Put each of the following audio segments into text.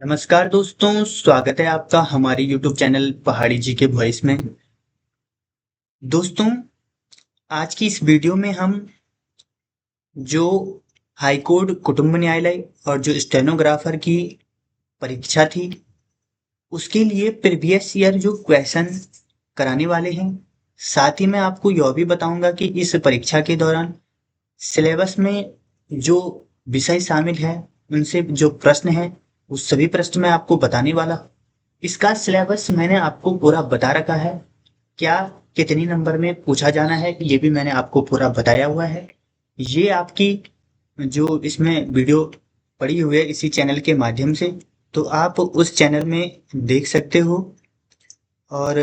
नमस्कार दोस्तों, स्वागत है आपका हमारे यूट्यूब चैनल पहाड़ी जी के वॉइस में। दोस्तों, आज की इस वीडियो में हम जो हाईकोर्ट कुटुंब न्यायालय और जो स्टेनोग्राफर की परीक्षा थी, उसके लिए प्रीवियस ईयर जो क्वेश्चन कराने वाले हैं, साथ ही मैं आपको यह भी बताऊंगा कि इस परीक्षा के दौरान सिलेबस में जो विषय शामिल है, उनसे जो प्रश्न है, उस सभी प्रश्न मैं आपको बताने वाला। इसका सिलेबस मैंने आपको पूरा बता रखा है। क्या कितनी नंबर में पूछा जाना है, ये भी मैंने आपको पूरा बताया हुआ है। ये आपकी जो इसमें वीडियो पड़ी हुई है इसी चैनल के माध्यम से, तो आप उस चैनल में देख सकते हो। और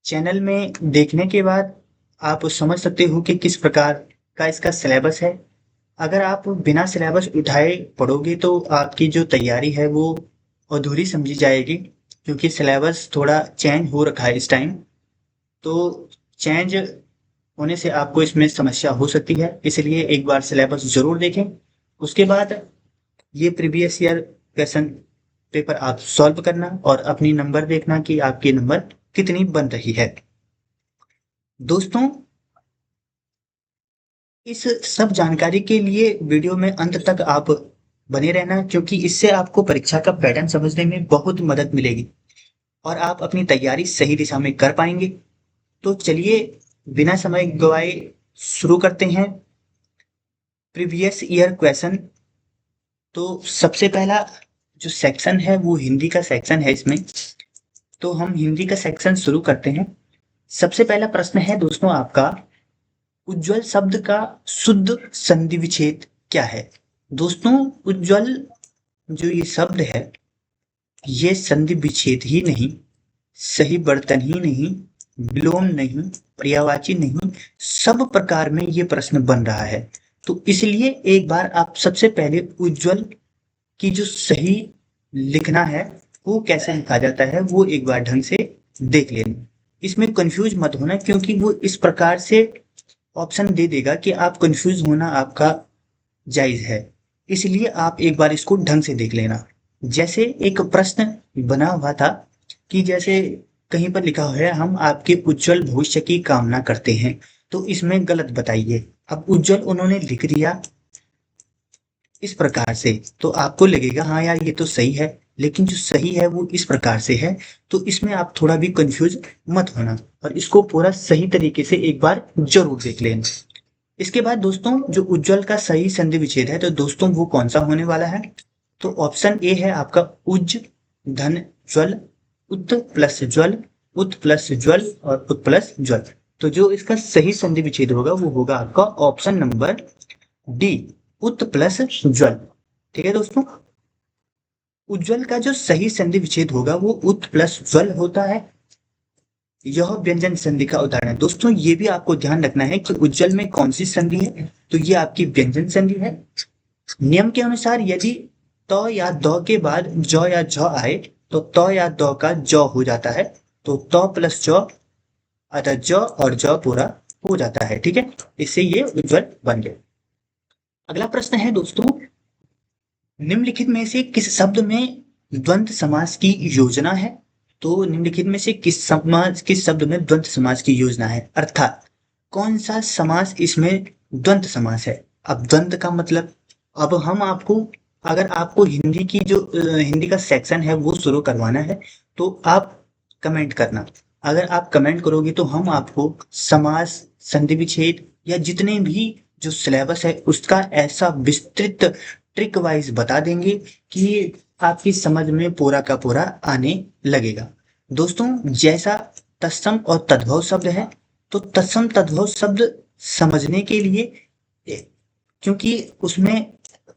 चैनल में देखने के बाद आप समझ सकते हो कि किस प्रकार का इसका सिलेबस है। अगर आप बिना सिलेबस उठाए पढ़ोगे तो आपकी जो तैयारी है वो अधूरी समझी जाएगी, क्योंकि सिलेबस थोड़ा चेंज हो रखा है इस टाइम। तो चेंज होने से आपको इसमें समस्या हो सकती है, इसलिए एक बार सिलेबस जरूर देखें। उसके बाद ये प्रीवियस ईयर क्वेश्चन पेपर आप सॉल्व करना और अपनी नंबर देखना कि आपके नंबर कितनी बन रही है। दोस्तों, इस सब जानकारी के लिए वीडियो में अंत तक आप बने रहना, क्योंकि इससे आपको परीक्षा का पैटर्न समझने में बहुत मदद मिलेगी और आप अपनी तैयारी सही दिशा में कर पाएंगे। तो चलिए, बिना समय गवाए शुरू करते हैं प्रीवियस ईयर क्वेश्चन। तो सबसे पहला जो सेक्शन है वो हिंदी का सेक्शन है इसमें। तो हम हिंदी का सेक्शन शुरू करते हैं। सबसे पहला प्रश्न है दोस्तों आपका, उज्ज्वल शब्द का शुद्ध संधि विच्छेद क्या है? दोस्तों, उज्ज्वल जो ये शब्द है, ये संधि विच्छेद ही नहीं, सही बर्तन ही नहीं, विलोम नहीं, पर्यायवाची नहीं, सब प्रकार में ये प्रश्न बन रहा है। तो इसलिए एक बार आप सबसे पहले उज्ज्वल की जो सही लिखना है वो कैसे लिखा जाता है वो एक बार ढंग से देख लेना। इसमें कंफ्यूज मत होना, क्योंकि वो इस प्रकार से ऑप्शन दे देगा कि आप कंफ्यूज होना आपका जायज है। इसलिए आप एक बार इसको ढंग से देख लेना। जैसे एक प्रश्न बना हुआ था कि जैसे कहीं पर लिखा हुआ है, हम आपके उज्जवल भविष्य की कामना करते हैं, तो इसमें गलत बताइए। अब उज्जवल उन्होंने लिख दिया इस प्रकार से, तो आपको लगेगा हाँ यार ये तो सही है, लेकिन जो सही है वो इस प्रकार से है। तो इसमें आप थोड़ा भी कंफ्यूज मत होना और इसको पूरा सही तरीके से एक बार जरूर देख लेना। इसके बाद दोस्तों, जो उज्जवल का सही संधि विच्छेद है, तो दोस्तों वो कौन सा होने वाला है? तो ऑप्शन ए है आपका उज धन ज्वल, उत प्लस ज्वल, उत प्लस ज्वल और उत प्लस ज्वल। तो जो इसका सही संधि विच्छेद होगा वो होगा आपका ऑप्शन नंबर डी, उत प्लस ज्वल। ठीक है दोस्तों, उज्जवल का जो सही संधि विच्छेद होगा वो उत प्लस ज्वल होता है। यह व्यंजन संधि का उदाहरण है। दोस्तों, ये भी आपको ध्यान रखना है कि उज्जवल में कौन सी संधि है, तो ये आपकी व्यंजन संधि है। नियम के अनुसार यदि त या द के बाद ज या झ आए, तो त या द का ज हो जाता है, तो त प्लस ज अतः ज और ज पूरा हो जाता है। ठीक है, इससे ये उज्जवल बन गया। अगला प्रश्न है दोस्तों, निम्नलिखित में से किस शब्द में द्वंद्व समास की योजना है? तो निम्नलिखित में से किस शब्द में द्वंद्व समास की योजना है, अर्थात कौन सा समास इसमें द्वंद्व समास है? अब द्वंद्व का मतलब, अब हम आपको, अगर आपको हिंदी की जो हिंदी का सेक्शन है वो शुरू करवाना है, तो आप कमेंट करना। अगर आप कमेंट करोगे तो हम आपको समास, संधि विच्छेद या जितने भी जो सिलेबस है उसका ऐसा विस्तृत ट्रिक वाइज बता देंगे कि आपकी समझ में पूरा का पूरा आने लगेगा। दोस्तों, जैसा तत्सम और तद्भव शब्द है, तो तत्सम तद्भव शब्द समझने के लिए, क्योंकि उसमें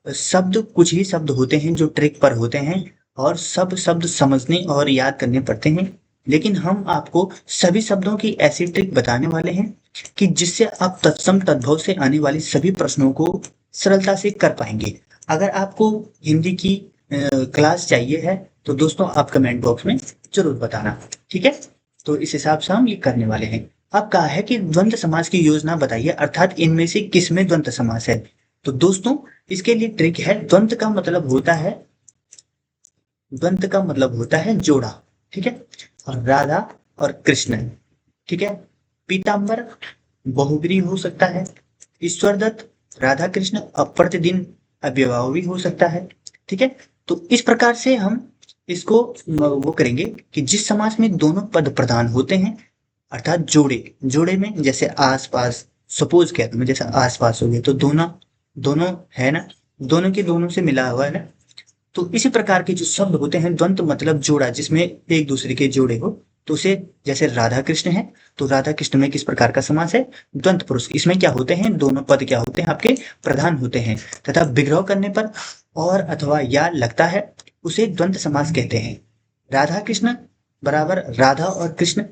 शब्द कुछ ही शब्द होते हैं जो ट्रिक पर होते हैं और सब शब्द समझने और याद करने पड़ते हैं, लेकिन हम आपको सभी शब्दों की ऐसी ट्रिक बताने वाले हैं कि जिससे आप तत्सम तद्भव से आने वाले सभी प्रश्नों को सरलता से कर पाएंगे। अगर आपको हिंदी की क्लास चाहिए है, तो दोस्तों आप कमेंट बॉक्स में जरूर बताना। ठीक है, तो इस हिसाब से हम ये करने वाले हैं। अब कहा है कि द्वंद्व समास की योजना बताइए, अर्थात इनमें से किसमें द्वंद्व समास है? तो दोस्तों इसके लिए ट्रिक है, द्वंद का मतलब होता है, द्वंद का मतलब होता है जोड़ा, ठीक है। और राधा और कृष्ण, ठीक है। पीताम्बर बहुब्रीहि हो सकता है। ईश्वर दत्त राधा कृष्ण अप्रतिदिन अव्ययभाव भी हो सकता है, ठीक है। तो इस प्रकार से हम इसको वो करेंगे कि जिस समास में दोनों पद प्रधान होते हैं, अर्थात जोड़े, जोड़े में जैसे आस पास, सपोज कहते हैं जैसे आस पास हो गए तो दोनों, दोनों है ना, दोनों के दोनों से मिला हुआ है ना। तो इसी प्रकार के जो शब्द होते हैं, द्वंद मतलब जोड़ा, जिसमें एक दूसरे के जोड़े हो, तो उसे, जैसे राधा कृष्ण है तो राधा कृष्ण में किस प्रकार का समास है, द्वंद पुरुष। इसमें क्या होते हैं, दोनों पद क्या होते हैं, आपके प्रधान होते हैं, तथा विग्रह करने पर और अथवा या लगता है उसे द्वंद समास कहते हैं। राधा कृष्ण बराबर राधा और कृष्ण,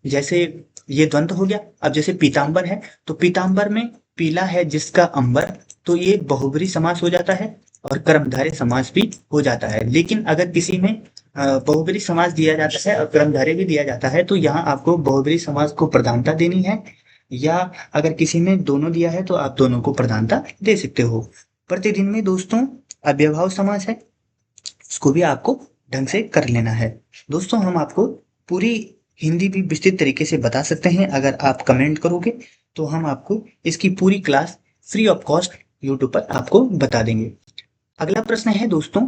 जैसे ये द्वंद हो गया। अब जैसे पीताम्बर है तो पीताम्बर में पीला है जिसका अंबर, तो ये बहुब्रीहि समास हो जाता है और कर्मधारय समास भी हो जाता है। लेकिन अगर किसी में बहुब्रीहि समास दिया जाता है और कर्मधारय भी दिया जाता है, तो यहाँ आपको बहुब्रीहि समास को प्रधानता देनी है, या अगर किसी में दोनों दिया है तो आप दोनों को प्रधानता दे सकते हो। प्रतिदिन में दोस्तों अव्ययभाव समास है, उसको भी आपको ढंग से कर लेना है। दोस्तों हम आपको पूरी हिंदी भी विस्तृत तरीके से बता सकते हैं, अगर आप कमेंट करोगे तो हम आपको इसकी पूरी class free of cost YouTube पर आपको बता देंगे। अगला प्रश्न है दोस्तों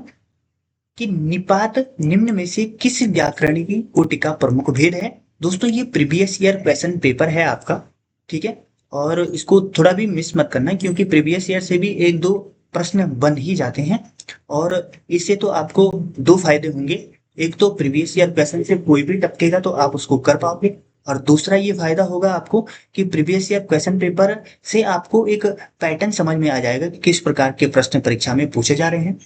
कि निपात निम्न में से किस व्याकरणिक कोटि का प्रमुख भेद है। दोस्तों ये प्रीवियस ईयर क्वेश्चन पेपर है आपका, ठीक है। और इसको थोड़ा भी मिस मत करना, क्योंकि प्रीवियस ईयर से भी एक दो प्रश्न बन ही जाते हैं, और इससे तो आपको दो फायदे होंगे। एक तो प्रीवियस ईयर क्वेश्चन से कोई भी टपकेगा तो आप उसको कर पाओगे, और दूसरा ये फायदा होगा आपको कि प्रीवियस ईयर क्वेश्चन पेपर से आपको एक पैटर्न समझ में आ जाएगा कि किस प्रकार के प्रश्न परीक्षा में पूछे जा रहे हैं।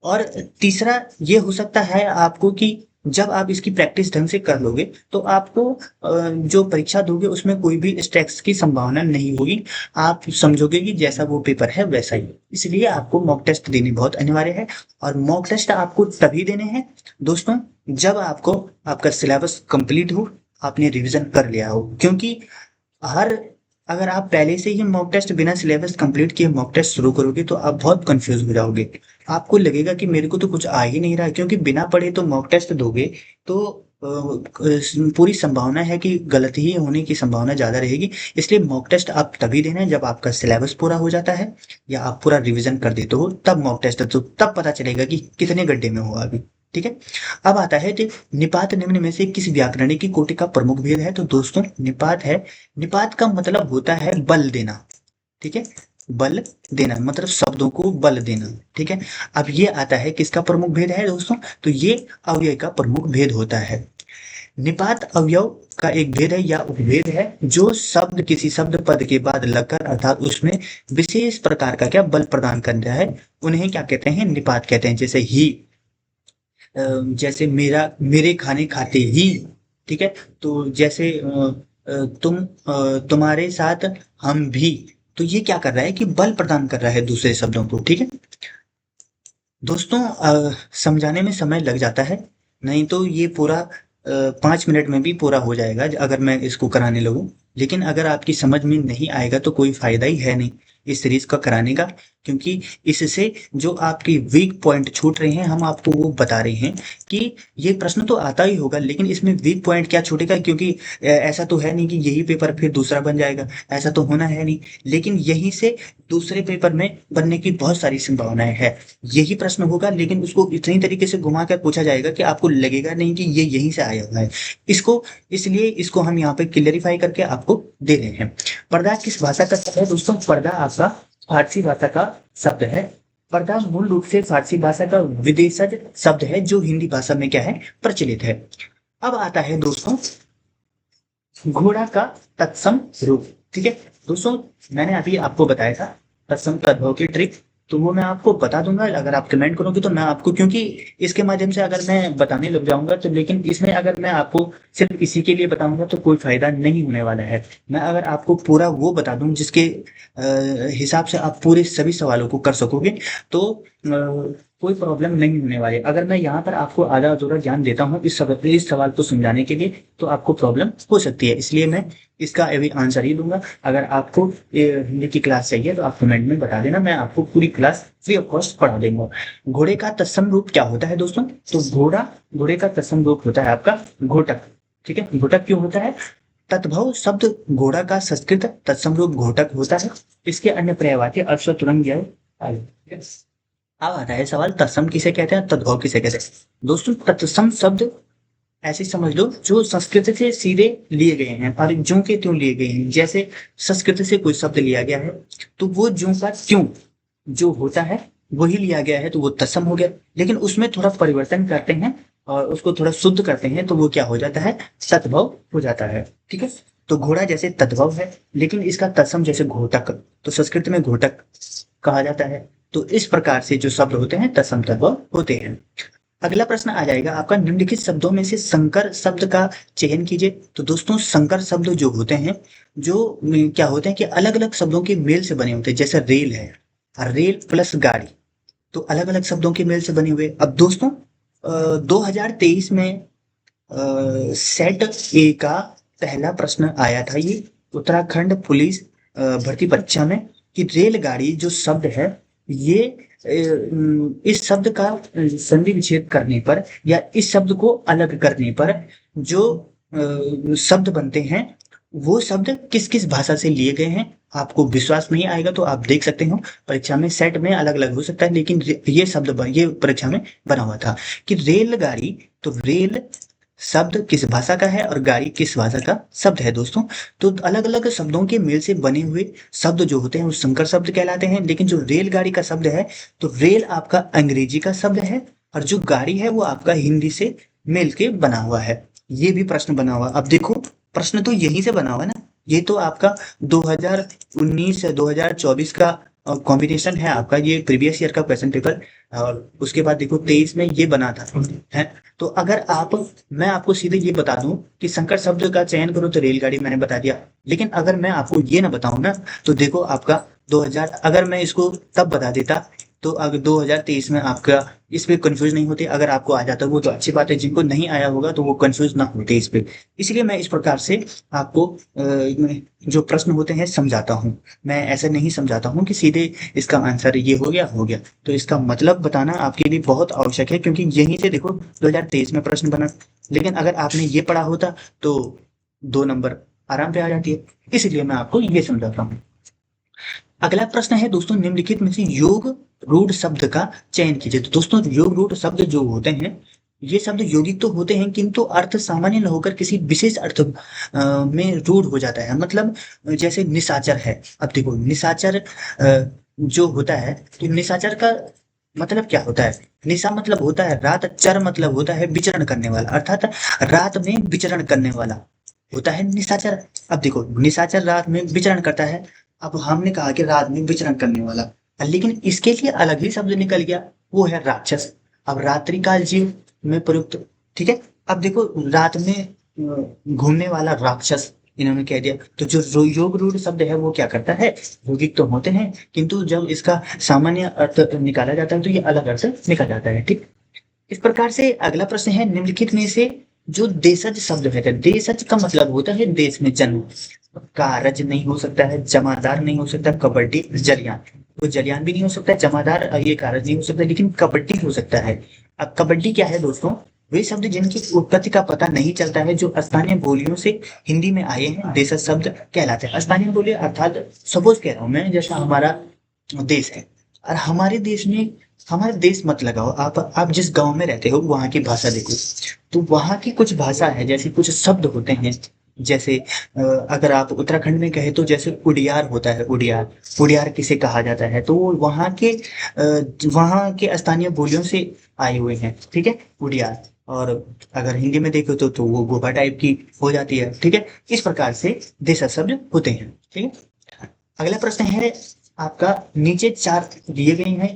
और तीसरा ये हो सकता है आपको कि जब आप इसकी प्रैक्टिस ढंग से कर लोगे तो आपको जो परीक्षा दोगे उसमें कोई भी स्ट्रेस की संभावना नहीं होगी। आप समझोगे कि जैसा वो पेपर है वैसा ही। इसलिए आपको मॉक टेस्ट देनी बहुत अनिवार्य है, और मॉक टेस्ट आपको तभी देने हैं दोस्तों जब आपको आपका सिलेबस कंप्लीट हो, आपने रिवीजन कर लिया हो। क्योंकि हर, अगर आप पहले से ही मॉक टेस्ट बिना सिलेबस कंप्लीट किए मॉक टेस्ट शुरू करोगे तो आप बहुत कंफ्यूज हो जाओगे। आपको लगेगा कि मेरे को तो कुछ आ ही नहीं रहा है, क्योंकि बिना पढ़े तो मॉक टेस्ट दोगे तो पूरी संभावना है कि गलत ही होने की संभावना ज्यादा रहेगी। इसलिए मॉक टेस्ट आप तभी देना है जब आपका सिलेबस पूरा हो जाता है या आप पूरा रिवीजन कर देते हो, तब मॉक टेस्ट, तो तब पता चलेगा कि कितने गड्ढे में हो अभी, ठीक है। अब आता है कि निपात निम्न में से किस व्याकरणिक की कोटि का प्रमुख भेद है। तो दोस्तों निपात है, निपात का मतलब होता है बल देना, ठीक है। बल देना मतलब शब्दों को बल देना, ठीक है। अब ये आता है किसका प्रमुख भेद है दोस्तों, तो ये अव्यय का प्रमुख भेद होता है। निपात अवयव का एक भेद है या उपभेद है, जो शब्द किसी शब्द पद के बाद लगकर अर्थात उसमें विशेष प्रकार का क्या बल प्रदान कर रहा है, उन्हें क्या कहते हैं, निपात कहते हैं। जैसे ही, जैसे मेरा, मेरे खाने खाते ही, ठीक है। तो जैसे तुम, तुम्हारे साथ हम भी, तो ये क्या कर रहा है कि बल प्रदान कर रहा है दूसरे शब्दों को, ठीक है। दोस्तों समझाने में समय लग जाता है, नहीं तो ये पूरा 5 मिनट में भी पूरा हो जाएगा अगर मैं इसको कराने लगूं। लेकिन अगर आपकी समझ में नहीं आएगा तो कोई फायदा ही है नहीं इस सीरीज का कराने का, क्योंकि इससे जो आपकी वीक पॉइंट छूट रहे हैं हम आपको वो बता रहे हैं कि ये प्रश्न तो आता ही होगा लेकिन इसमें वीक पॉइंट क्या छूटेगा, क्योंकि ऐसा तो है नहीं कि यही पेपर फिर दूसरा बन जाएगा, ऐसा तो होना है नहीं। लेकिन यहीं से दूसरे पेपर में बनने की बहुत सारी संभावनाएं है। यही प्रश्न होगा लेकिन उसको इतनी तरीके से घुमा कर पूछा जाएगा कि आपको लगेगा नहीं कि ये यहीं से आया हुआ है। इसको, इसलिए इसको हम यहाँ पे क्लियरिफाई करके आपको दे रहे हैं। पर्दा किस भाषा का शब्द है दोस्तों, पर्दा आपका फारसी भाषा का शब्द है। पर्दा मूल रूप से फारसी भाषा का विदेशज शब्द है जो हिंदी भाषा में क्या है, प्रचलित है। अब आता है दोस्तों घोड़ा का तत्सम रूप, ठीक है। दोस्तों मैंने अभी आपको बताया था तत्सम तद्भव की ट्रिक, तो वो मैं आपको बता दूंगा अगर आप कमेंट करोगे तो मैं आपको, क्योंकि इसके माध्यम से अगर मैं बताने लग जाऊंगा तो, लेकिन इसमें अगर मैं आपको सिर्फ इसी के लिए बताऊंगा तो कोई फायदा नहीं होने वाला है। मैं अगर आपको पूरा वो बता दूं जिसके हिसाब से आप पूरे सभी सवालों को कर सकोगे तो कोई प्रॉब्लम नहीं होने वाली। अगर मैं यहाँ पर आपको आधा अधूरा ज्ञान देता हूँ इस सवाल को समझाने के लिए, तो आपको प्रॉब्लम हो सकती है, इसलिए मैं इसका अभी आंसर ही दूंगा। अगर आपको हिंदी की क्लास चाहिए तो आप कमेंट में बता देना, मैं आपको पूरी क्लास फ्री ऑफ कॉस्ट पढ़ा दूंगा। घोड़े का तत्सम रूप क्या होता है दोस्तों? तो घोड़े का तत्सम रूप होता है आपका घोटक। ठीक है, घोटक क्यों होता है? तद्भव शब्द घोड़ा का संस्कृत तत्सम रूप घोटक होता है। इसके अन्य पर्यायवाची अश्व, तुरंग, गया। अब आता है सवाल, तत्सम किसे कहते हैं, तद्भव किसे कहते हैं? दोस्तों, तत्सम शब्द ऐसे समझ लो जो संस्कृत से सीधे लिए गए हैं और ज्यों के त्यों लिए गए हैं। जैसे संस्कृत से कोई शब्द लिया गया है तो वो ज्यों का त्यों जो होता है वही लिया गया है, तो वो तत्सम हो गया। लेकिन उसमें थोड़ा परिवर्तन करते हैं और उसको थोड़ा शुद्ध करते हैं, तो वो क्या हो जाता है, सद्भव हो जाता है। ठीक है, तो घोड़ा जैसे तद्भव है, लेकिन इसका तत्सम जैसे घोटक, तो संस्कृत में घोटक कहा जाता है। तो इस प्रकार से जो शब्द होते हैं तत्सम तद्भव होते हैं। अगला प्रश्न आ जाएगा आपका, निम्नलिखित शब्दों में से संकर शब्द का चयन कीजिए। तो दोस्तों, संकर शब्द जो होते हैं, जो क्या होते हैं कि अलग अलग शब्दों के मेल से बने होते हैं। जैसे रेल है, रेल प्लस गाड़ी, तो अलग अलग शब्दों के मेल से बने हुए। अब दोस्तों 2023 में सेट ए का पहला प्रश्न आया था, ये उत्तराखंड पुलिस भर्ती परीक्षा में, कि रेलगाड़ी जो शब्द है ये इस शब्द का संधि विच्छेद करने पर या इस शब्द को अलग करने पर जो शब्द बनते हैं वो शब्द किस किस भाषा से लिए गए हैं। आपको विश्वास नहीं आएगा तो आप देख सकते हो, परीक्षा में सेट में अलग अलग हो सकता है, लेकिन ये ये परीक्षा में बना हुआ था कि रेलगाड़ी, तो रेल शब्द किस भाषा का है और गाड़ी किस भाषा का शब्द है दोस्तों। तो अलग अलग शब्दों के मेल से बने हुए शब्द जो होते हैं वो संकर शब्द कहलाते हैं। लेकिन जो रेलगाड़ी का शब्द है, तो रेल आपका अंग्रेजी का शब्द है और जो गाड़ी है वो आपका हिंदी से मिल के बना हुआ है। ये भी प्रश्न बना हुआ। अब देखो, प्रश्न तो यहीं से बना हुआ है ना, ये तो आपका 2019 से 2024 का कॉम्बिनेशन है आपका, ये प्रीवियस ईयर का क्वेश्चन पेपर। और उसके बाद देखो 23 में ये बना था है। तो अगर आप, मैं आपको सीधे ये बता दूं कि संकर शब्द का चयन करो, तो रेलगाड़ी मैंने बता दिया। लेकिन अगर मैं आपको ये ना बताऊं ना, तो देखो आपका 2000, अगर मैं इसको तब बता देता तो अगर 2023 में आपका इस पे कंफ्यूज नहीं होते। अगर आपको आ जाता वो तो अच्छी बात है, जिनको नहीं आया होगा तो वो कंफ्यूज ना होते इस पे। इसलिए मैं इस प्रकार से आपको जो प्रश्न होते हैं समझाता हूँ। मैं ऐसे नहीं समझाता हूँ कि सीधे इसका आंसर ये हो गया। तो इसका मतलब बताना आपके लिए बहुत आवश्यक है, क्योंकि यहीं से देखो 2023 में प्रश्न बना। लेकिन अगर आपने ये पढ़ा होता तो 2 नंबर आराम से आ जाती है। इसलिए मैं आपको ये समझाता हूँ। अगला प्रश्न है दोस्तों, निम्नलिखित में से योग रूढ़ शब्द का चयन कीजिए। तो दोस्तों, योग रूढ़ शब्द जो होते हैं, ये शब्द यौगिक तो होते हैं किंतु अर्थ सामान्य न होकर किसी विशेष अर्थ में रूढ़ हो जाता है। मतलब जैसे निशाचर है। अब देखो निशाचर जो होता है, तो निशाचर का मतलब क्या होता है? निशा मतलब होता है रात, चर मतलब होता है विचरण करने वाला, अर्थात रात में विचरण करने वाला होता है निशाचर। अब देखो निशाचर रात में विचरण करता है। अब हमने कहा कि रात में विचरण करने वाला, लेकिन इसके लिए अलग ही शब्द निकल गया, वो है राक्षस। अब रात्रि काल जीव में प्रयुक्त। ठीक है, अब देखो रात में घूमने वाला राक्षस इन्होंने कह दिया। तो जो योग रूढ़ शब्द है वो क्या करता है, यौगिक तो होते हैं किंतु जब इसका सामान्य अर्थ निकाला जाता है तो ये अलग अर्थ निकल जाता है। ठीक, इस प्रकार से अगला प्रश्न है, निम्नलिखित में से जो देशज शब्द है, देशज का मतलब होता है देश में जन्म। कारज नहीं हो सकता है, जमादार नहीं हो सकता, कबड्डी, जलियान। तो जलियान भी नहीं हो सकता, जमादार ये कारज नहीं हो सकता, लेकिन कबड्डी हो सकता है। अब कबड्डी क्या है दोस्तों? वे शब्द जिनकी उत्पत्ति का पता नहीं चलता है, जो स्थानीय बोलियों से हिंदी में आए हैं, देशज शब्द कहलाते हैं। स्थानीय बोली अर्थात सपोज कह रहा हूं मैं, जैसा हमारा देश है और हमारे देश में, हमारे देश मत लगाओ, आप जिस गांव में रहते हो वहां की भाषा देखो, तो वहां की कुछ भाषा है, जैसे कुछ शब्द होते हैं। जैसे अगर आप उत्तराखंड में कहे तो जैसे उडियार होता है, उडियार, उडियार किसे कहा जाता है, तो वो वहाँ के स्थानीय बोलियों से आए हुए हैं। ठीक है, उडियार। और अगर हिंदी में देखो तो वो गोबा टाइप की हो जाती है। ठीक है, इस प्रकार से देशज शब्द होते हैं। ठीक है, अगला प्रश्न है आपका, नीचे 4 दिए गए हैं,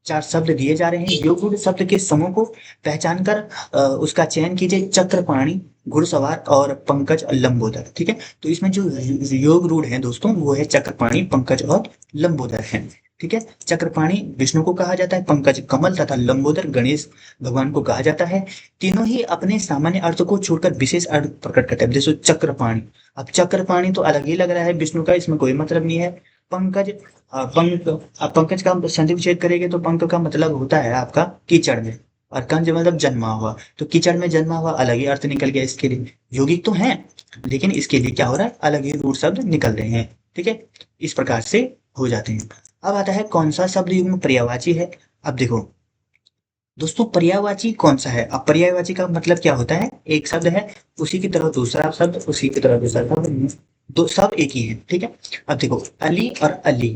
4 शब्द दिए जा रहे हैं, योग शब्द के समूह को पहचान कर उसका चयन कीजिए। चक्रपाणी, घुड़सवार और पंकज लंबोदर। ठीक है, तो इसमें जो योग रूढ़ है दोस्तों वो है चक्रपाणी, पंकज और लंबोदर है। ठीक है, चक्रपाणी विष्णु को कहा जाता है, पंकज कमल तथा लंबोदर गणेश भगवान को कहा जाता है। तीनों ही अपने सामान्य अर्थ को छोड़कर विशेष अर्थ प्रकट करते हैं। जैसे चक्रपाणी, अब चक्रपाणी तो अलग ही लग रहा है विष्णु का, इसमें कोई मतलब नहीं है। पंकज, पंकज का संधि विच्छेद करेंगे तो पंक का मतलब होता है आपका कीचड़ में, और कंज मतलब जन्मा हुआ, तो कीचड़ में जन्मा हुआ अलग ही अर्थ निकल गया इसके लिए। यौगिक तो है लेकिन इसके लिए क्या हो रहा है, अलग ही रूढ़ शब्द निकल रहे हैं। ठीक है, इस प्रकार से हो जाते हैं। अब आता है कौन सा शब्द युग्म पर्यायवाची है। अब देखो दोस्तों, पर्यायवाची कौन सा है। अब पर्यायवाची का मतलब क्या होता है, एक शब्द है उसी की तरह दूसरा शब्द, उसी की तरह दूसरा शब्द, दो सब एक ही है। ठीक है, अब देखो अली और अली,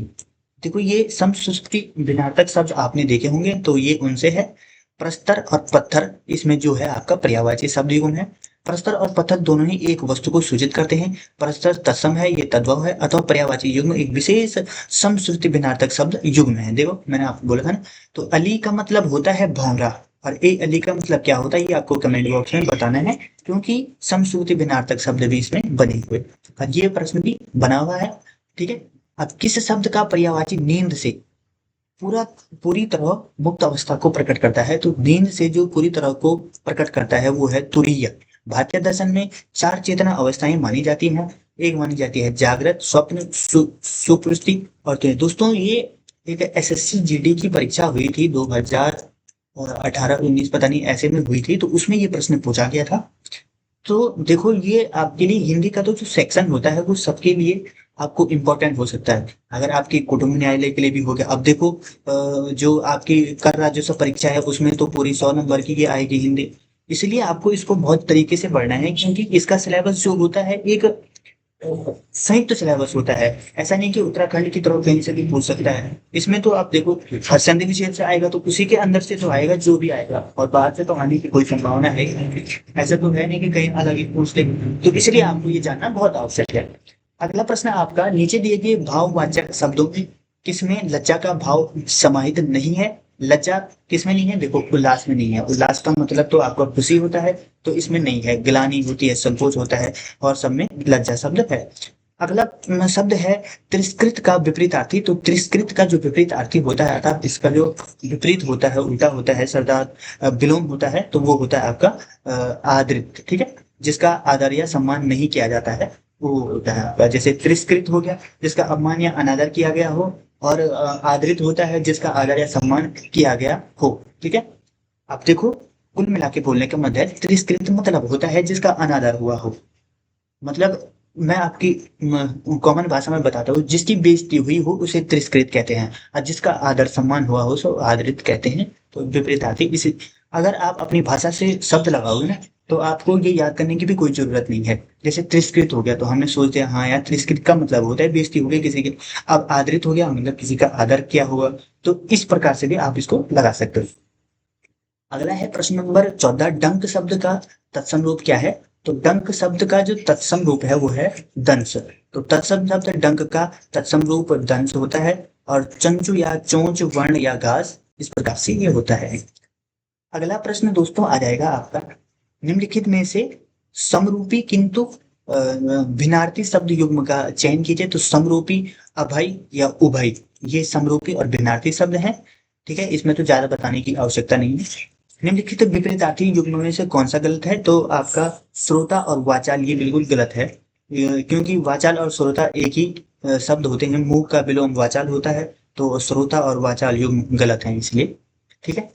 देखो ये समसुष्टि विनार्थक शब्द आपने देखे होंगे, तो ये उनसे है। प्रस्तर और पत्थर, इसमें जो है आपका पर्यायवाची शब्द युग्म है। प्रस्तर और पत्थर दोनों ही एक वस्तु को सूचित करते हैं। प्रस्तर तत्सम है, ये तद्भव है, अथवा पर्यायवाची युग्म एक विशेष समश्रुति भिन्नार्थक शब्द युग्म है। देखो मैंने आपको बोला था ना, तो अली का मतलब होता है भौरा, और ए अली का मतलब क्या होता है ये आपको कमेंट बॉक्स में बताना है, क्योंकि समश्रुति भिन्नार्थक शब्द भी इसमें बने हुए, और ये प्रश्न भी बना हुआ है। ठीक है, अब किस शब्द का पर्यायवाची नींद से पूरा पूरी तरह मुक्त अवस्था को प्रकट करता है, तो नींद से जो पूरी तरह को प्रकट करता है वो है तुरीय। भारतीय दर्शन में चार चेतना अवस्थाएं मानी जाती हैं। एक मानी जाती है जागृत, स्वप्न, सुप्ति और तुरीय। दोस्तों ये एक एसएससी जीडी की परीक्षा हुई थी 2018-19 पता नहीं ऐसे में हुई थी, तो उसमें ये प्रश्न पूछा गया था। तो देखो ये आपके लिए हिंदी का तो जो सेक्शन होता है वो सबके लिए आपको इम्पोर्टेंट हो सकता है। अगर आपकी कुटुंब न्यायालय के लिए भी हो गया, अब देखो जो आपकी कर राजस्व परीक्षा है उसमें तो पूरी 100 नंबर की ये आएगी हिंदी, इसलिए आपको इसको बहुत तरीके से पढ़ना है, क्योंकि इसका सिलेबस जो होता है एक संयुक्त सिलेबस होता है। ऐसा नहीं कि उत्तराखंड की तरफ कहीं से भी पूछ सकता है, इसमें तो आप देखो संधि विच्छेद से आएगा तो उसी के अंदर से तो आएगा जो भी आएगा, और बाहर से तो आने की कोई संभावना है ही नहीं। ऐसा तो है नहीं कि कहीं अलग ही पूछ ले, तो इसलिए आपको ये जानना बहुत आवश्यक है। अगला प्रश्न आपका, नीचे दिए गए भाववाचक शब्दों में किसमें लज्जा का भाव समाहित नहीं है। लज्जा किसमें नहीं है, देखो उल्लास में नहीं है, उल्लास का मतलब तो आपका खुशी होता है, तो इसमें नहीं है। ग्लानि होती है, संकोच होता है, और सब में लज्जा शब्द है। अगला शब्द है तिरस्कृत का विपरीतार्थी, तो तिरस्कृत का जो विपरीतार्थी होता है अर्थात इसका जो विपरीत होता है, उल्टा होता है, सरदार विलोम होता है, तो वो होता है आपका आदृत। ठीक है, जिसका आदर या सम्मान नहीं किया जाता है वो होता है आपका, जैसे तिरस्कृत हो गया जिसका अपमान या अनादर किया गया हो, और आदरित होता है जिसका आदर या सम्मान किया गया हो। ठीक है, अब देखो कुल मिला के बोलने का मतलब है तिरस्कृत मतलब होता है जिसका अनादर हुआ हो, मतलब मैं आपकी कॉमन भाषा में बताता हूँ, जिसकी बेइज्जती हुई हो उसे तिरस्कृत कहते हैं, और जिसका आदर सम्मान हुआ हो सो आदरित कहते हैं। तो विपरीतार्थी इसी, अगर आप अपनी भाषा से शब्द लगाओगे ना तो आपको ये याद करने की भी कोई जरूरत नहीं है। जैसे तिरस्कृत हो गया तो हमने सोच दिया हाँ यार तिरस्कृत का मतलब होता है बेइज्जती हो गई किसी की। अब आदरित हो गया मतलब किसी का आदर किया होगा, तो इस प्रकार से भी आप इसको लगा सकते हो। अगला है प्रश्न नंबर 14, डंक शब्द का तत्सम रूप क्या है। तो डंक शब्द का जो तत्सम रूप है वो है दंश। तो तत्सम शब्द डंक का तत्सम रूप दंश होता है, और चंचु या चोंच, वर्ण या घास, इस प्रकार से ये होता है। अगला प्रश्न दोस्तों आ जाएगा आपका, निम्नलिखित में से समरूपी किंतु भिन्नार्थी शब्द युग्म का चयन कीजिए। तो समरूपी, अभय या उभय, ये समरूपी और भिन्नार्थी शब्द हैं। ठीक है, इसमें तो ज्यादा बताने की आवश्यकता नहीं है। निम्नलिखित विपरीतार्थी युग्म में से कौन सा गलत है, तो आपका श्रोता और वाचाल ये बिल्कुल गलत है, क्योंकि वाचाल और श्रोता एक ही शब्द होते हैं, मुंह का विलोम वाचाल होता है, तो श्रोता और वाचाल युग्म गलत है इसलिए। ठीक है,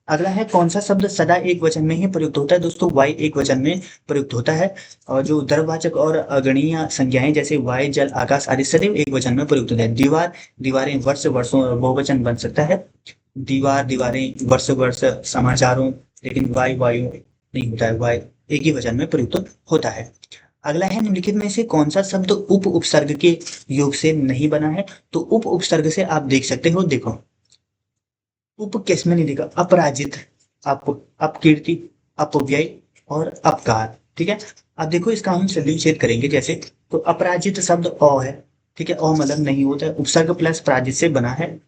अगला है कौन सा शब्द सदा एक वचन में ही प्रयुक्त होता है। दोस्तों वाय एक वचन में प्रयुक्त होता है, और जो द्रव्यवाचक और अगणीय संज्ञाएं जैसे वाय, जल, आकाश आदि सदैव एक वचन में प्रयुक्त होता है। दीवार, दीवारें, वर्ष, वर्षों बहुवचन बन सकता है। दीवार, दीवारें, वर्ष, वर्ष, समाचारों, लेकिन वाय, वायु नहीं होता है, वाय एक ही वचन में प्रयुक्त होता है। अगला है निम्नलिखित में से कौन सा शब्द उप उपसर्ग के योग से नहीं बना है। तो उप उपसर्ग से आप देख सकते हो, देखो उप किस में नहीं दिखा, अपराजित, अप, अपकीर्ति, अपव्यय और अपकार। ठीक है, अब देखो इसका हम संधिविच्छेद करेंगे जैसे, तो अपराजित शब्द अ है। ठीक है, अ मतलब नहीं होता है, उपसर्ग प्लस पराजित से बना है।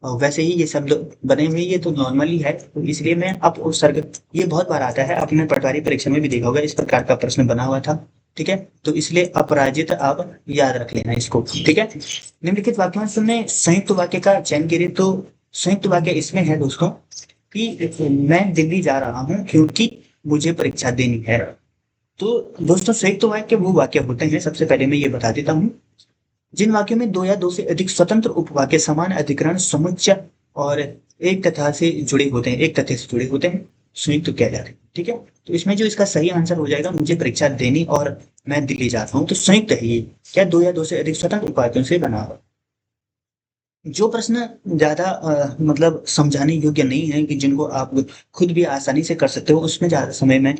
वैसे ही ये शब्द बने हुए ये तो नॉर्मली है, तो इसलिए मैं उपसर्ग, ये बहुत बार आता है, आपने पटवारी परीक्षा में भी देखा होगा, इस प्रकार का प्रश्न बना हुआ था। ठीक है, तो इसलिए अपराजित आप याद रख लेना इसको। ठीक है, निम्नलिखित वाक्यांश में संयुक्त वाक्य का चयन करें। तो संयुक्त वाक्य इसमें है दोस्तों कि मैं दिल्ली जा रहा हूँ क्योंकि मुझे परीक्षा देनी है। तो दोस्तों संयुक्त वाक्य वो वाक्य होते हैं, सबसे पहले मैं ये बता देता हूँ, जिन वाक्यों में दो या दो से अधिक स्वतंत्र उपवाक्य समान अधिकरण समुच्चय और एक कथा से जुड़े होते हैं, एक कथ्य से जुड़े होते हैं, संयुक्त कहलाते हैं। ठीक है, तो इसमें जो इसका सही आंसर हो जाएगा, मुझे परीक्षा देनी और मैं दिल्ली जा रहा हूँ, तो संयुक्त है ये, क्या दो या दो से अधिक स्वतंत्र उपवाक्यों से बना हुआ। जो प्रश्न ज्यादा मतलब समझाने योग्य नहीं है, कि जिनको आप खुद भी आसानी से कर सकते हो, उसमें ज्यादा समय मैं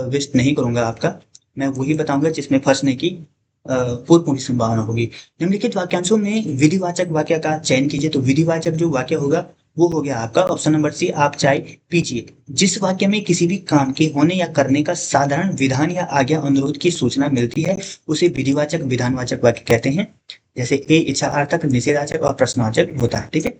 वेस्ट नहीं करूंगा आपका। मैं वही बताऊंगा जिसमें फंसने की पूरी पूरी संभावना होगी। निम्नलिखित वाक्यांशों में विधिवाचक वाक्य का चयन कीजिए। तो विधिवाचक जो वाक्य होगा वो हो गया आपका ऑप्शन नंबर सी, आप चाय पीजिए। जिस वाक्य में किसी भी काम के होने या करने का साधारण विधान या आज्ञा अनुरोध की सूचना मिलती है, उसे विधिवाचक विधानवाचक वाक्य कहते हैं। जैसे ए इच्छार्थक, निषेधार्थक और प्रश्नवाचक होता है। ठीक है,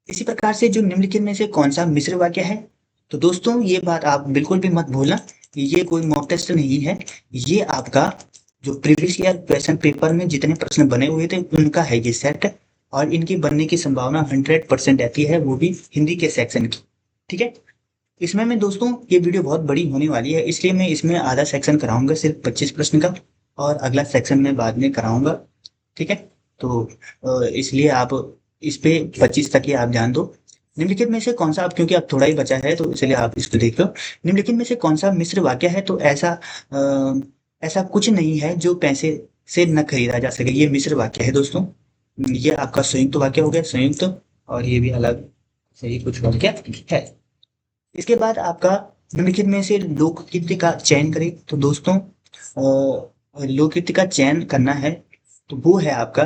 इसी प्रकार से जो निम्नलिखित में से कौन सा मिश्र वाक्य है, तो दोस्तों ये बात आप बिल्कुल भी मत भूलना, ये कोई मॉक टेस्ट नहीं है, ये आपका जो प्रीवियस ईयर क्वेश्चन पेपर में जितने प्रश्न बने हुए थे उनका है ये सेट, और इनकी बनने की संभावना 100% रहती है, वो भी हिंदी के सेक्शन की। ठीक है, इसमें मैं दोस्तों ये वीडियो बहुत बड़ी होने वाली है, इसलिए मैं इसमें आधा सेक्शन कराऊंगा सिर्फ 25 प्रश्न का, और अगला सेक्शन मैं बाद में कराऊंगा। ठीक है, तो इसलिए आप इस पे 25 तक ही आप ध्यान दो। निम्नलिखित में से कौन सा, अब क्योंकि अब थोड़ा ही बचा है तो इसलिए आप इसको देख लो। निम्नलिखित में से कौन सा मिश्र वाक्य है, तो ऐसा कुछ नहीं है जो पैसे से न खरीदा जा सके, ये मिश्र वाक्य है दोस्तों। ये आपका संयुक्त वाक्य हो गया, संयुक्त, और ये भी अलग से ही कुछ वाक्य है। इसके बाद आपका निम्नलिखित में से लोककृति का चयन करें। तो दोस्तों लोककृति का चयन करना है, तो वो है आपका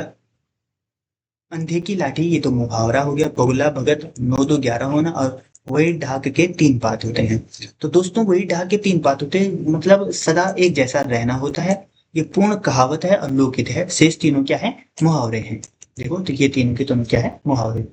अंधे की लाठी, ये तो मुहावरा हो गया, बगुला भगत 9 2 11 होना, और वही ढाक के 3 पात होते हैं। तो दोस्तों वही ढाक के 3 पात होते हैं, मतलब सदा एक जैसा रहना होता है, ये पूर्ण कहावत है और लोकहित है। शेष तीनों क्या है, मुहावरे हैं। देखो तो ये तीनों के तीनों क्या है, मुहावरे।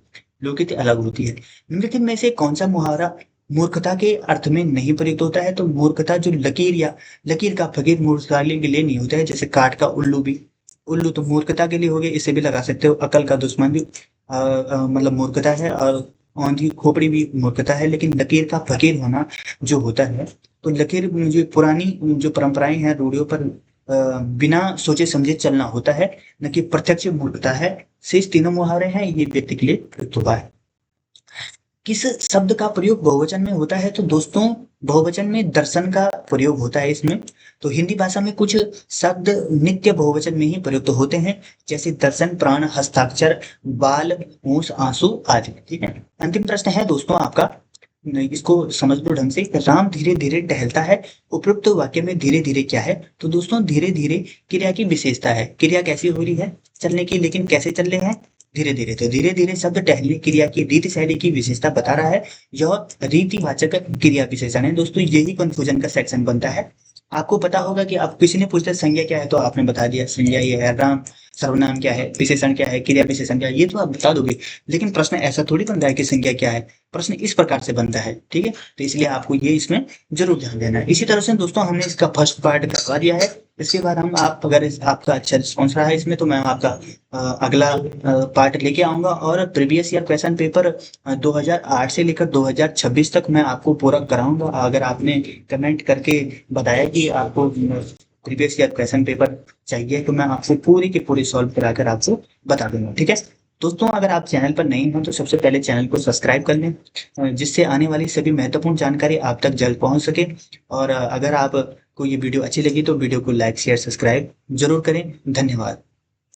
लोकहित अलग होती है। निम्नलिखित में से कौन सा मुहावरा मूर्खता के अर्थ में नहीं प्रयुक्त होता है, तो मूर्खता जो लकीर या लकीर का फकीर मूर्खता के लिए नहीं होता है, जैसे काठ का उल्लू भी, उल्लू तो मूर्खता के लिए हो गया, इसे भी लगा सकते हो। अकल का दुश्मन भी मतलब मूर्खता है, और औंधी खोपड़ी भी मूर्खता है। लेकिन लकीर का फकीर होना जो होता है, तो लकीर जो पुरानी जो परंपराएं हैं, रूढ़ियों पर बिना सोचे समझे चलना होता है, न कि प्रत्यक्ष मूर्खता है। शेष तीनों मुहावरे हैं, ये व्यक्ति के लिए प्रयुक्त हुआ है। किस शब्द का प्रयोग बहुवचन में होता है, तो दोस्तों बहुवचन में दर्शन का प्रयोग होता है इसमें। तो हिंदी भाषा में कुछ शब्द नित्य बहुवचन में ही प्रयुक्त होते हैं, जैसे दर्शन, प्राण, हस्ताक्षर, बाल, होश, आंसू आदि। ठीक है, अंतिम प्रश्न है दोस्तों आपका, इसको समझ लो ढंग से। राम धीरे धीरे टहलता है, उपयुक्त वाक्य में धीरे धीरे क्या है, तो दोस्तों धीरे धीरे क्रिया की विशेषता है। क्रिया कैसी हो रही है, चलने की, लेकिन कैसे चल रहे हैं, धीरे धीरे। तो धीरे धीरे शब्द टहलने क्रिया की रीति शैली की विशेषता बता रहा है, यह रीतिवाचक क्रिया विशेषण है। दोस्तों यही कंफ्यूजन का सेक्शन बनता है। आपको पता होगा कि आप किसी ने पूछा संज्ञा क्या है, तो आपने बता दिया संज्ञा ये है, राम सर्वनाम क्या है, विशेषण क्या है, क्रिया विशेषण क्या है, ये तो आप बता दोगे। लेकिन प्रश्न ऐसा थोड़ी बनता है कि संज्ञा क्या है, प्रश्न इस प्रकार से बनता है। ठीक है, तो इसलिए आपको ये इसमें जरूर ध्यान देना है। इसी तरह से दोस्तों हमने इसका फर्स्ट पार्ट करवा दिया है। इसके बाद हम आप अगर आपका अच्छा रिस्पॉन्स रहा है इसमें, तो मैं आपका अगला पार्ट लेके आऊंगा, और प्रीवियस ईयर क्वेश्चन पेपर 2008 से लेकर 2026 तक मैं आपको पूरा कराऊंगा। अगर आपने कमेंट करके बताया कि आपको प्रीवियस ईयर क्वेश्चन पेपर चाहिए, तो मैं आपको पूरी की पूरी सॉल्व कराकर आपको बता दूंगा। ठीक है दोस्तों, अगर आप चैनल पर नहीं हो तो सबसे पहले चैनल को सब्सक्राइब कर लें, जिससे आने वाली सभी महत्वपूर्ण जानकारी आप तक जल्द पहुंच सके। और अगर आपको ये वीडियो अच्छी लगी तो वीडियो को लाइक शेयर सब्सक्राइब जरूर करें। धन्यवाद।